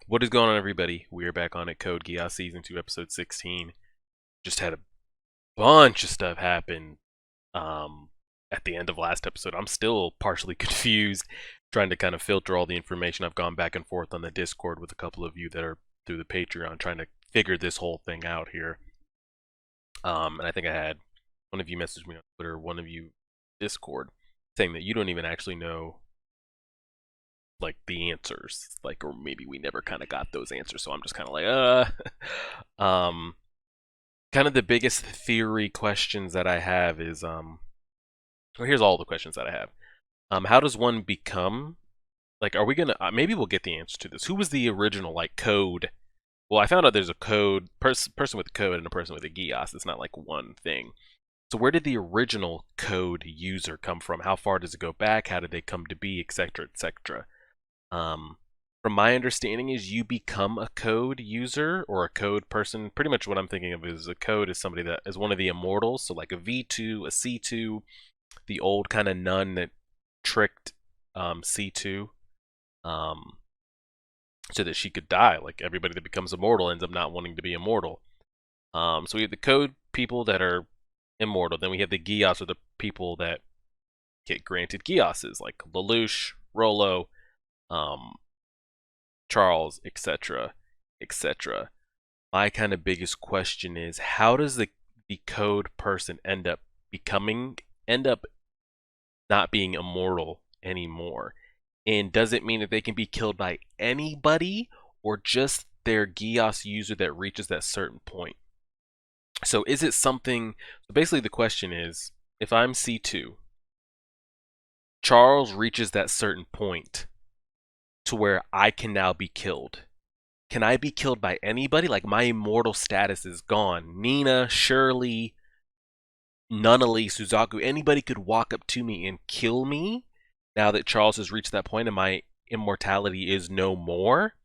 What is going on, everybody? We are back on it. Code Geass Season 2, Episode 16. Just had a bunch of stuff happen at the end of last episode. I'm still partially confused, trying to kind of filter all the information. I've gone back and forth on the Discord with a couple of you that are through the Patreon, trying to figure this whole thing out here. And I think I had one of you message me on Twitter, one of you Discord, saying that you don't even actually know like the answers, like, or maybe we never kind of got those answers. So I'm just kind of like, um, kind of the biggest theory questions that I have is, well, here's all the questions that I have. How does one become, like, are we gonna, maybe we'll get the answer to this. Who was the original, like, code? Well, I found out there's a code, person with a code and a person with a Geass. It's not like one thing. So where did the original code user come from? How far does it go back? How did they come to be, etc., etc.? From my understanding is you become a code user or a code person. Pretty much what I'm thinking of is a code is somebody that is one of the immortals. So like a V2, a C2, the old kind of nun that tricked C2 so that she could die. Like everybody that becomes immortal ends up not wanting to be immortal. So we have the code people that are immortal. Then we have the Geass, or the people that get granted Geasses, like Lelouch, Rolo, Charles, etc., etc. My kind of biggest question is, how does the code person end up not being immortal anymore? And does it mean that they can be killed by anybody, or just their Geass user that reaches that certain point? So is it something, so basically the question is, if I'm C2, Charles reaches that certain point to where I can now be killed. Can I be killed by anybody? Like, my immortal status is gone. Nina, Shirley, Nunnally, Suzaku, anybody could walk up to me and kill me now that Charles has reached that point and my immortality is no more?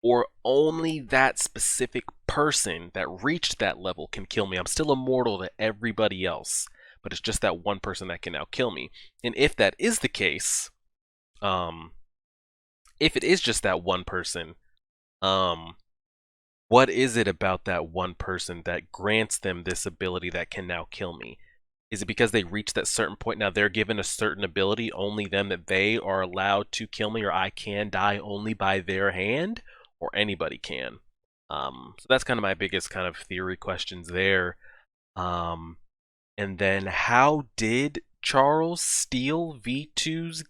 Or only that specific person that reached that level can kill me? I'm still immortal to everybody else, but it's just that one person that can now kill me. And if that is the case, if it is just that one person, what is it about that one person that grants them this ability that can now kill me? Is it because they reached that certain point, now they're given a certain ability, only them, that they are allowed to kill me, or I can die only by their hand, or anybody can? So that's kind of my biggest kind of theory questions there. And then how did Charles steal V2's,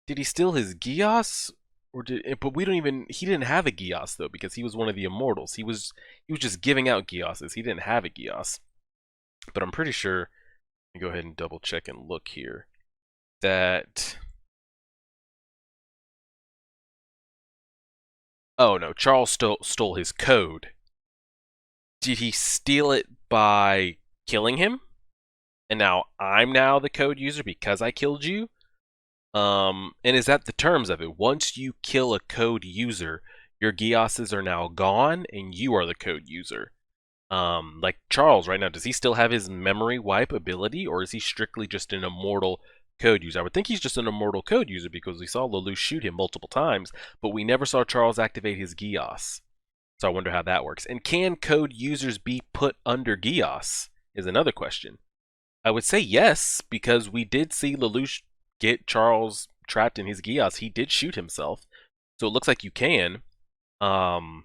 did he steal his Geass? Or but we don't even, he didn't have a Geass though, because he was one of the immortals. He was just giving out Geasses. He didn't have a Geass. But I'm pretty sure, let me go ahead and double check and look here, that, oh no, Charles stole his code. Did he steal it by killing him? And now I'm now the code user because I killed you? And is that the terms of it? Once you kill a code user, your Geasses are now gone and you are the code user. Like Charles right now, does he still have his memory wipe ability, or is he strictly just an immortal code user? I would think he's just an immortal code user because we saw Lelouch shoot him multiple times, but we never saw Charles activate his Geass. So I wonder how that works. And can code users be put under Geass is another question. I would say yes, because we did see Lelouch get Charles trapped in his Geass. He did shoot himself, so it looks like you can. But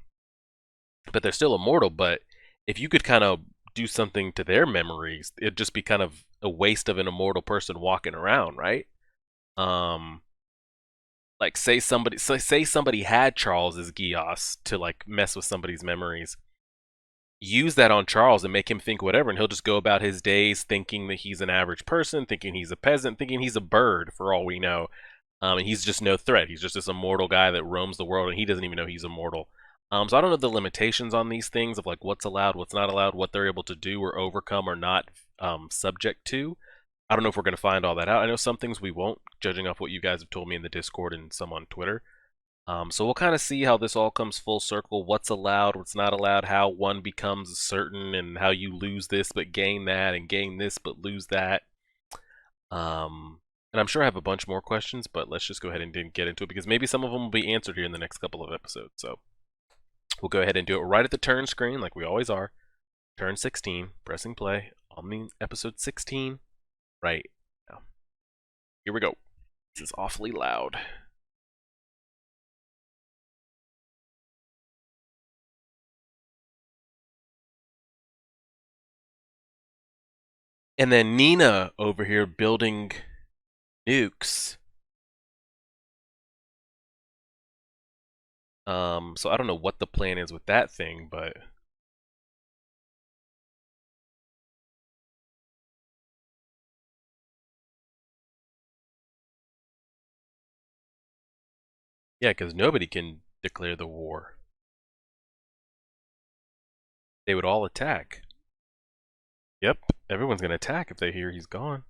they're still immortal. But if you could kind of do something to their memories, it'd just be kind of a waste of an immortal person walking around, right? Like say somebody had Charles's Geass to like mess with somebody's memories. Use that on Charles and make him think whatever, and he'll just go about his days thinking that he's an average person, thinking he's a peasant, thinking he's a bird for all we know. And he's just no threat. He's just this immortal guy that roams the world, and he doesn't even know he's immortal. So I don't know the limitations on these things of like what's allowed, what's not allowed, what they're able to do or overcome or not subject to. I don't know if we're going to find all that out. I know some things we won't, judging off what you guys have told me in the Discord and some on Twitter. So we'll kind of see how this all comes full circle, what's allowed, what's not allowed, how one becomes certain, and how you lose this but gain that, and gain this but lose that. And I'm sure I have a bunch more questions, but let's just go ahead and get into it because maybe some of them will be answered here in the next couple of episodes. So we'll go ahead and do it right at the turn screen, like we always are. Turn 16, pressing play on the episode 16 right now. Here we go. This is awfully loud. And then Nina over here building nukes. So I don't know what the plan is with that thing, but yeah, because nobody can declare the war. They would all attack. Yep, everyone's gonna attack if they hear he's gone.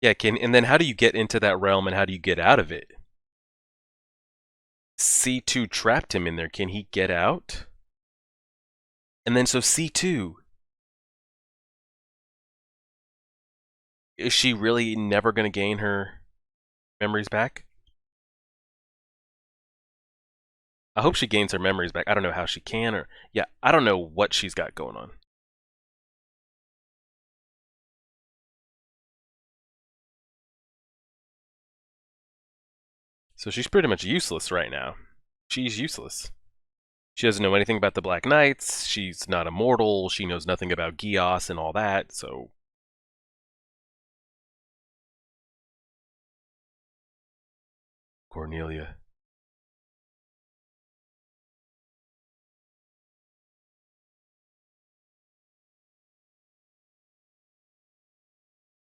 Yeah, and then how do you get into that realm and how do you get out of it? C2 trapped him in there. Can he get out? And then so C2, is she really never going to gain her memories back? I hope she gains her memories back. I don't know how she can or yeah, I don't know what she's got going on. So she's pretty much useless right now. She's useless. She doesn't know anything about the Black Knights. She's not immortal. She knows nothing about Geass and all that. So Cornelia.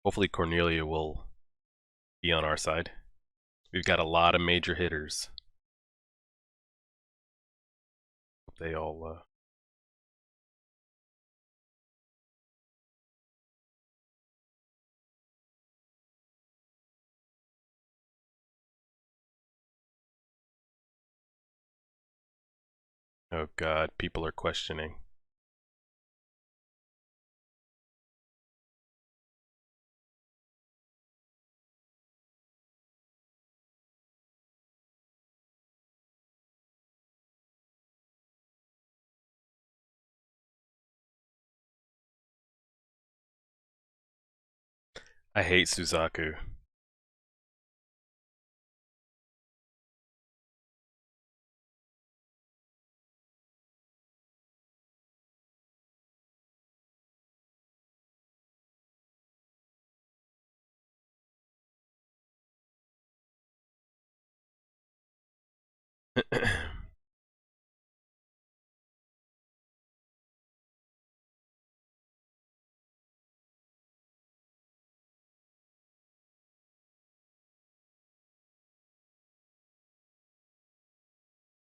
Hopefully Cornelia will be on our side. We've got a lot of major hitters. They all oh god, people are questioning. I hate Suzaku.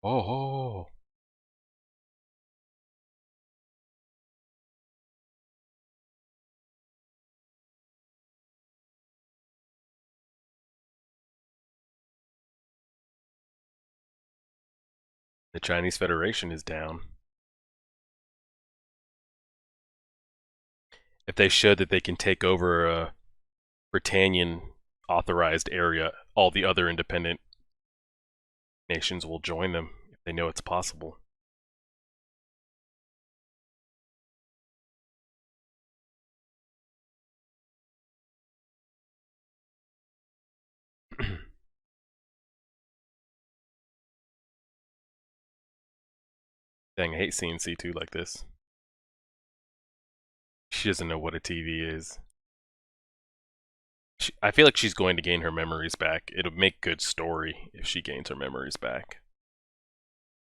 Oh, the Chinese Federation is down. If they showed that they can take over a Britannian authorized area, all the other independent nations will join them if they know it's possible. Dang, I hate seeing C2 like this. She doesn't know what a TV is. I feel like she's going to gain her memories back. It'll make good story if she gains her memories back.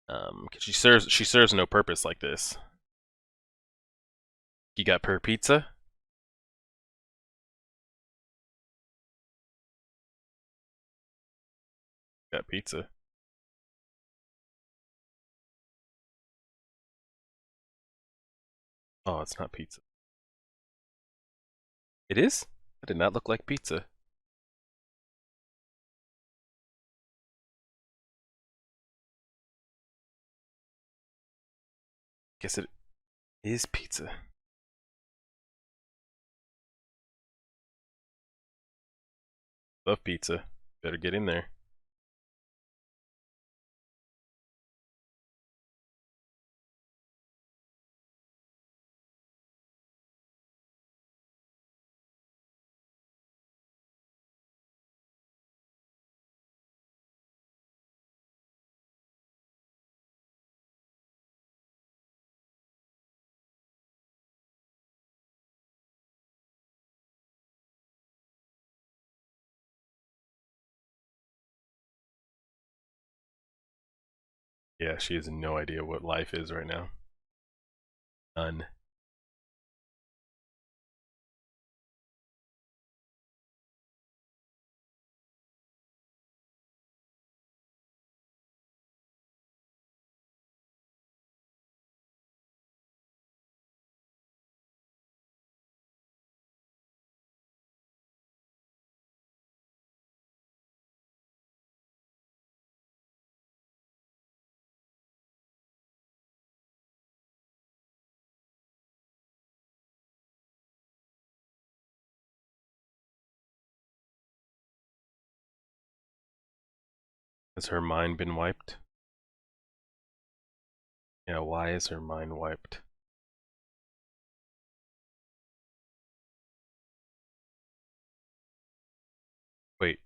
'Cause she serves no purpose like this. You got per pizza? Got pizza. Oh, it's not pizza. It is? That did not look like pizza. Guess it is pizza. Love pizza. Better get in there. Yeah, she has no idea what life is right now. None. Has her mind been wiped? Yeah, why is her mind wiped? Wait,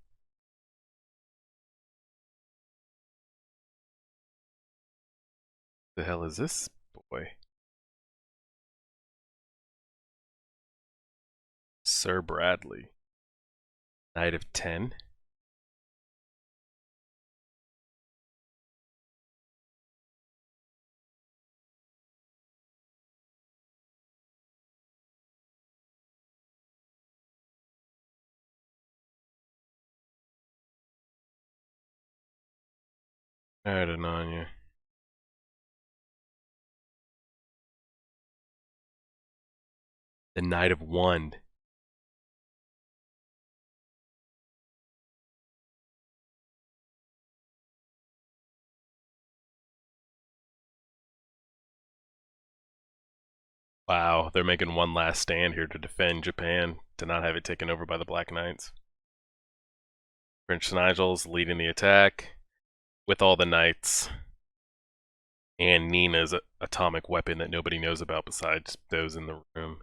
the hell is this boy? Sir Bradley. Knight of 10? I don't know, yeah. The Knight of 1. Wow, they're making one last stand here to defend Japan, to not have it taken over by the Black Knights. Prince Nigel's leading the attack with all the knights, and Nina's atomic weapon that nobody knows about besides those in the room.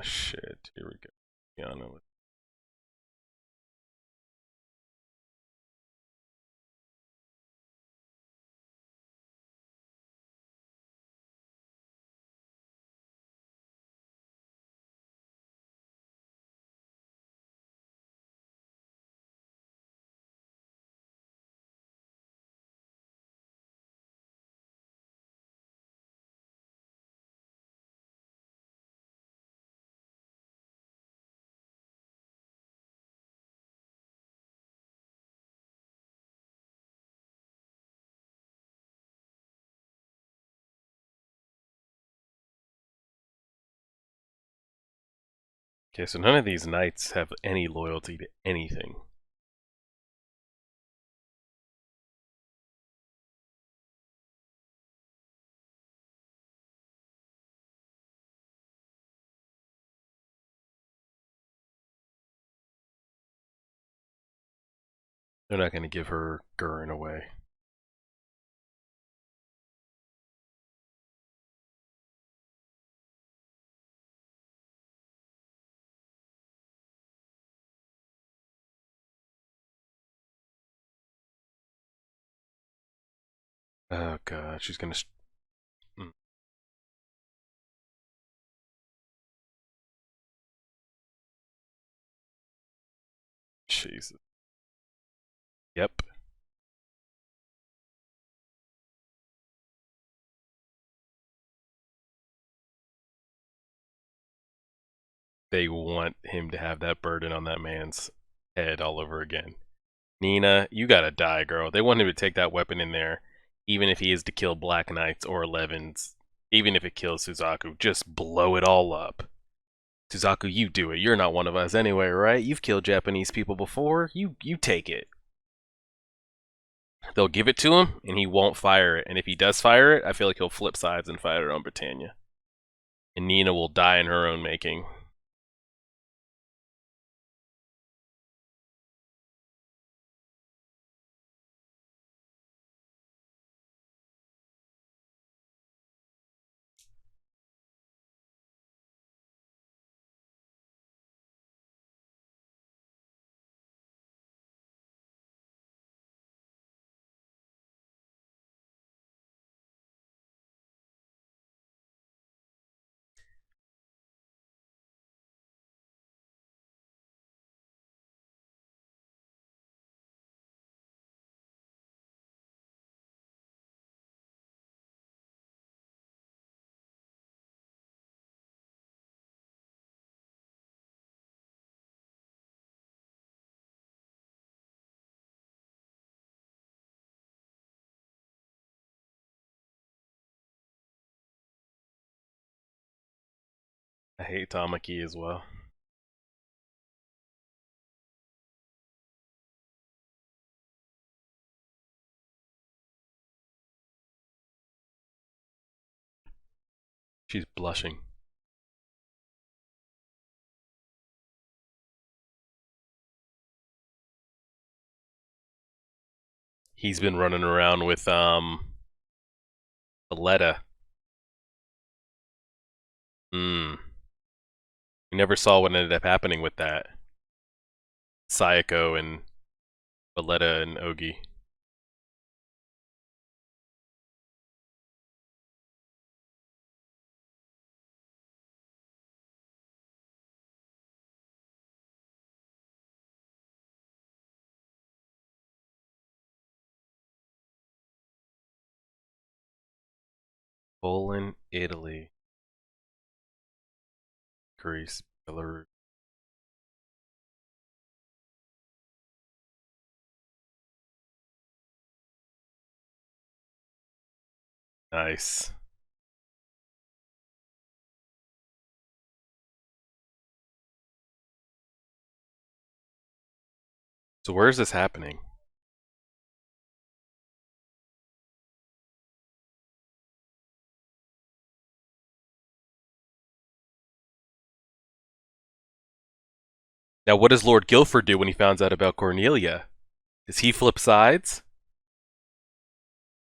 Shit. Here we go. Yana. Okay, so none of these knights have any loyalty to anything. They're not going to give her Gurren away. Oh god, she's going to... Jesus. Yep. They want him to have that burden on that man's Head all over again. Nina, you gotta die, girl. They want him to take that weapon in there, even if he is to kill Black Knights or 11s. Even if it kills Suzaku, just blow it all up. Suzaku, you do it. You're not one of us anyway, right? You've killed Japanese people before. You take it. They'll give it to him, and he won't fire it. And if he does fire it, I feel like he'll flip sides and fire it on Britannia. And Nina will die in her own making. I hate Tamaki as well. She's blushing. He's been running around with Valletta. We never saw what ended up happening with that. Sayako and Valletta and Ogi. Poland, Italy, Greece, Belarus. Nice. So where is this happening? Now, what does Lord Guilford do when he finds out about Cornelia? Does he flip sides?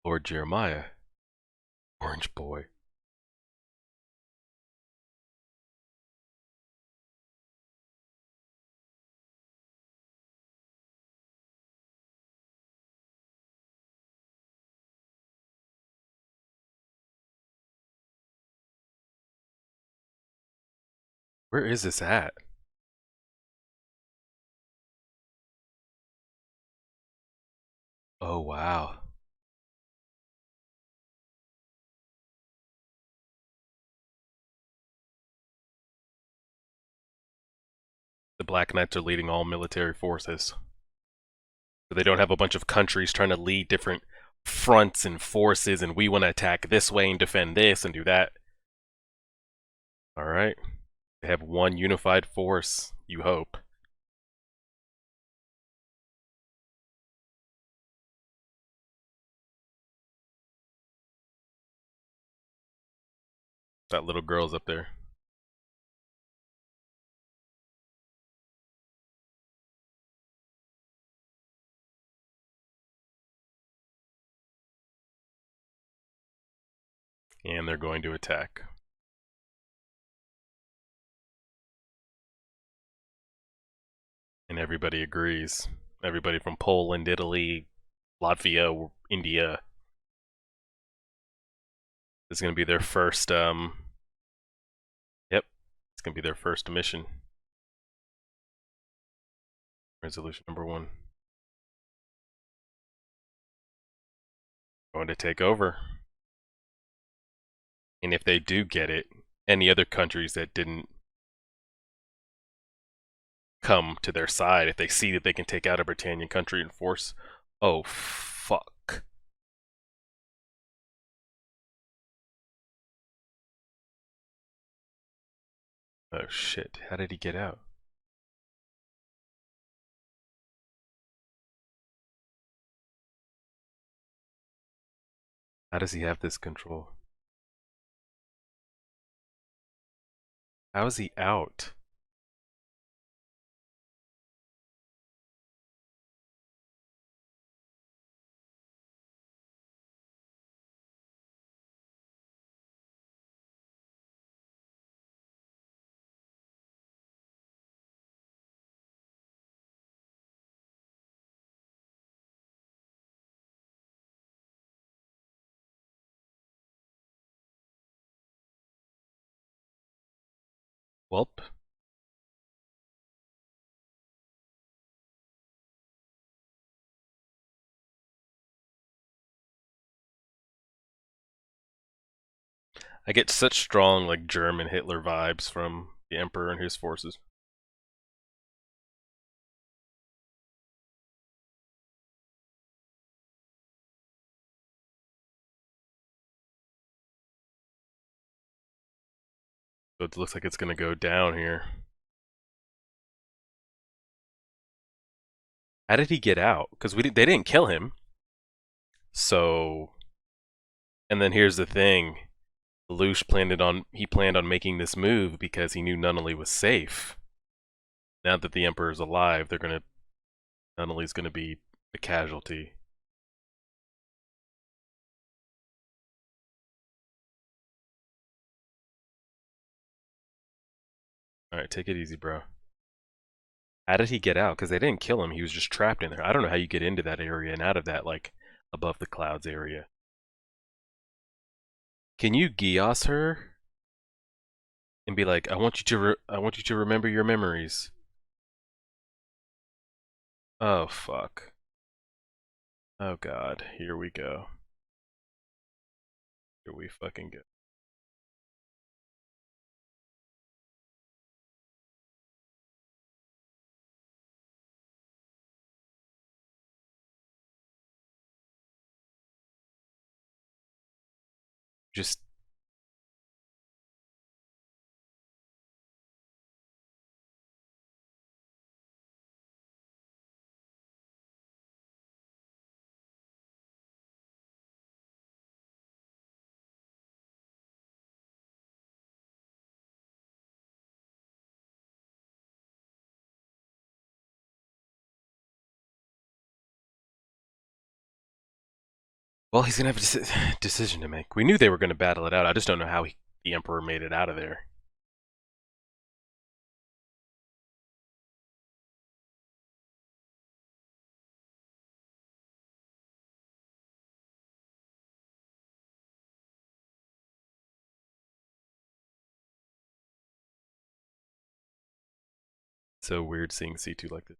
Lord Jeremiah. Orange boy. Where is this at? Oh, wow. The Black Knights are leading all military forces. So they don't have a bunch of countries trying to lead different fronts and forces, and we want to attack this way and defend this and do that. Alright. They have one unified force, you hope. That little girl's up there. And they're going to attack. And everybody agrees. Everybody from Poland, Italy, Latvia, India. This is going to be their first, yep, it's going to be their first mission. Resolution number 1. Going to take over. And if they do get it, any other countries that didn't come to their side if they see that they can take out a Britannian country in force. Oh, fuck. Oh, shit. How did he get out? How does he have this control? How is he out? Welp. I get such strong, like, German Hitler vibes from the Emperor and his forces. So it looks like it's gonna go down here. How did he get out? Because they didn't kill him. So, and then here's the thing: Lelouch planned on making this move because he knew Nunnally was safe. Now that the Emperor's alive, Nunnally's gonna be a casualty. All right, take it easy, bro. How did he get out? Because they didn't kill him; he was just trapped in there. I don't know how you get into that area and out of that, like, above the clouds area. Can you Geass her and be like, I want you to remember your memories. Oh fuck. Oh god, here we go. Here we fucking go. Just well, he's gonna have a decision to make. We knew they were gonna battle it out. I just don't know how the Emperor made it out of there. So weird seeing C2 like this.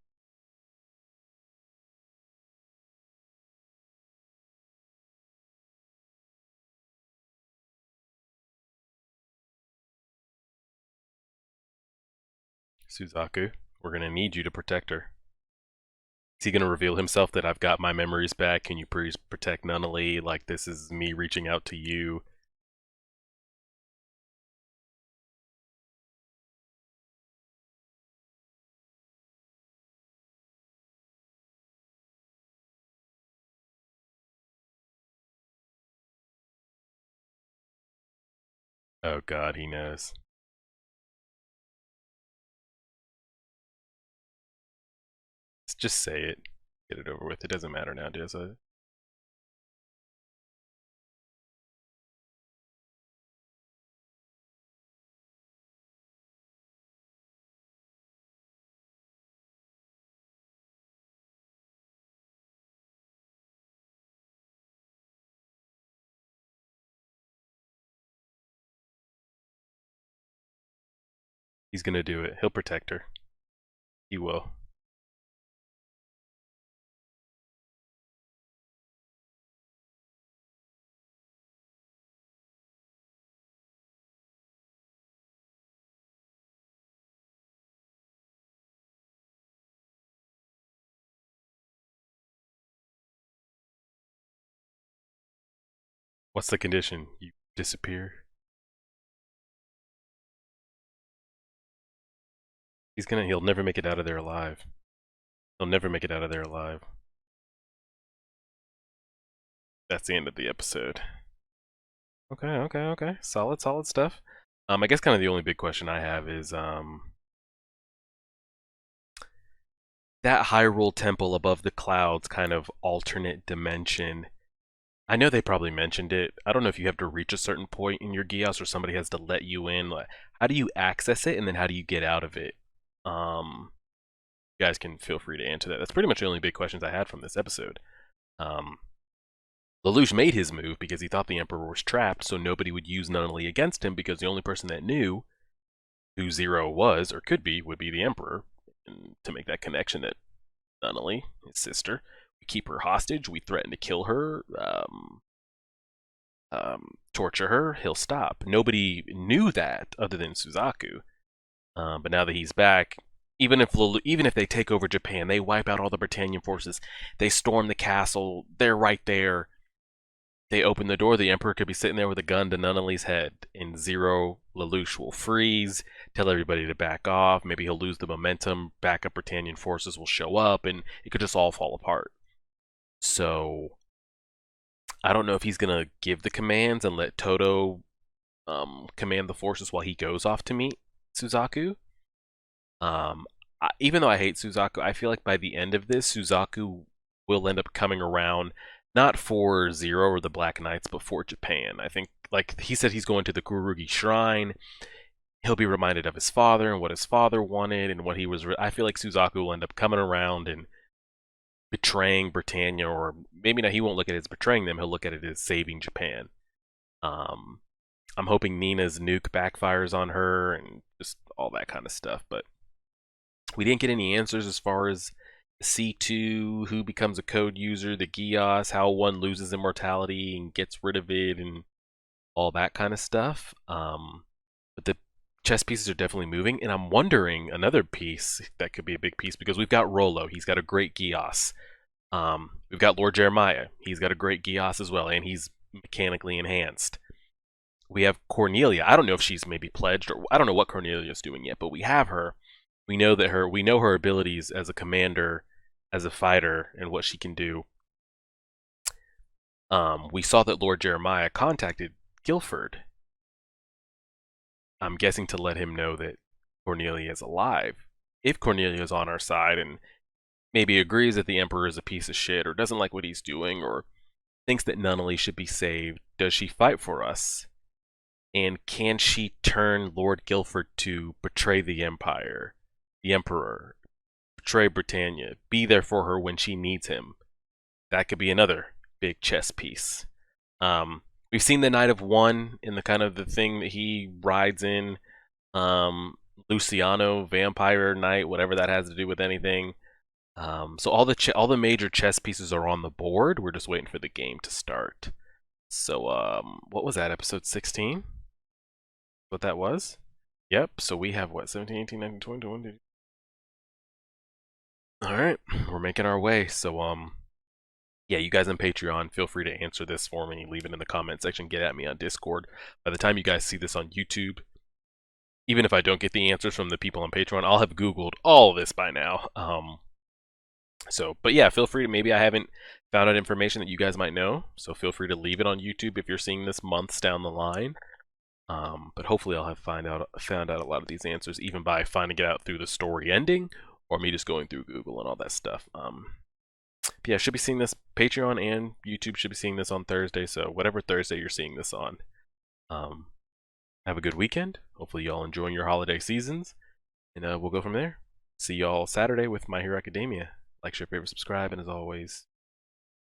Suzaku, we're gonna need you to protect her. Is he gonna reveal himself that I've got my memories back? Can you please protect Nunnally? Like, this is me reaching out to you. Oh god, he knows. Just say it. Get it over with. It doesn't matter now, does it? He's gonna do it. He'll protect her. He will. What's the condition? You disappear? He'll never make it out of there alive. He'll never make it out of there alive. That's the end of the episode. Okay. Solid stuff. I guess kind of the only big question I have is, that Hyrule Temple above the clouds kind of alternate dimension. I know they probably mentioned it. I don't know if you have to reach a certain point in your Geass or somebody has to let you in. Like, how do you access it, and then how do you get out of it? You guys can feel free to answer that. That's pretty much the only big questions I had from this episode. Lelouch made his move because he thought the Emperor was trapped, so nobody would use Nunnally against him because the only person that knew who Zero was, or could be, would be the Emperor. And to make that connection that Nunnally, his sister, we keep her hostage, we threaten to kill her, torture her, he'll stop. Nobody knew that other than Suzaku. But now that he's back, even if they take over Japan, they wipe out all the Britannian forces, they storm the castle, they're right there. They open the door, the Emperor could be sitting there with a gun to Nunnally's head, and Zero Lelouch will freeze, tell everybody to back off, maybe he'll lose the momentum, backup Britannian forces will show up, and it could just all fall apart. So, I don't know if he's going to give the commands and let Toto command the forces while he goes off to meet Suzaku. Even though I hate Suzaku, I feel like by the end of this, Suzaku will end up coming around, not for Zero or the Black Knights, but for Japan. I think, like he said, he's going to the Kurugi Shrine. He'll be reminded of his father and what his father wanted and what he was. I feel like Suzaku will end up coming around and betraying Britannia, or maybe not. He won't look at it as betraying them. He'll look at it as saving Japan. I'm hoping Nina's nuke backfires on her and just all that kind of stuff. But we didn't get any answers as far as C2, who becomes a code user, the Geass, how one loses immortality and gets rid of it, and all that kind of stuff. But the chess pieces are definitely moving, and I'm wondering another piece that could be a big piece, because we've got Rollo, he's got a great Geass. We've got Lord Jeremiah, he's got a great Geass as well, and he's mechanically enhanced. We have Cornelia. I don't know if she's maybe pledged, or I don't know what Cornelia's doing yet, but we have her. We know her abilities as a commander, as a fighter, and what she can do. We saw that Lord Jeremiah contacted Guilford. I'm guessing to let him know that Cornelia is alive. If Cornelia is on our side and maybe agrees that the Emperor is a piece of shit, or doesn't like what he's doing, or thinks that Nunnally should be saved, does she fight for us? And can she turn Lord Guilford to betray the Empire, the Emperor, betray Britannia, be there for her when she needs him? That could be another big chess piece. We've seen the Knight of One in the kind of the thing that he rides in. Luciano, Vampire Knight, whatever that has to do with anything. So all the major chess pieces are on the board. We're just waiting for the game to start. So what was that, episode 16? What that was? Yep, so we have what, 17, 18, 19, 20, 21. Alright, we're making our way. So yeah, you guys on Patreon, feel free to answer this for me. Leave it in the comment section. Get at me on Discord. By the time you guys see this on YouTube, even if I don't get the answers from the people on Patreon, I'll have Googled all of this by now. But yeah, feel free to, maybe I haven't found out information that you guys might know, so feel free to leave it on YouTube if you're seeing this months down the line. But hopefully I'll have found out a lot of these answers, even by finding it out through the story ending, or me just going through Google and all that stuff. But yeah, should be seeing this. Patreon and YouTube should be seeing this on Thursday, so whatever Thursday you're seeing this on. Have a good weekend. Hopefully y'all enjoying your holiday seasons, and we'll go from there. See y'all Saturday with My Hero Academia. Like, share, favorite, subscribe, and as always,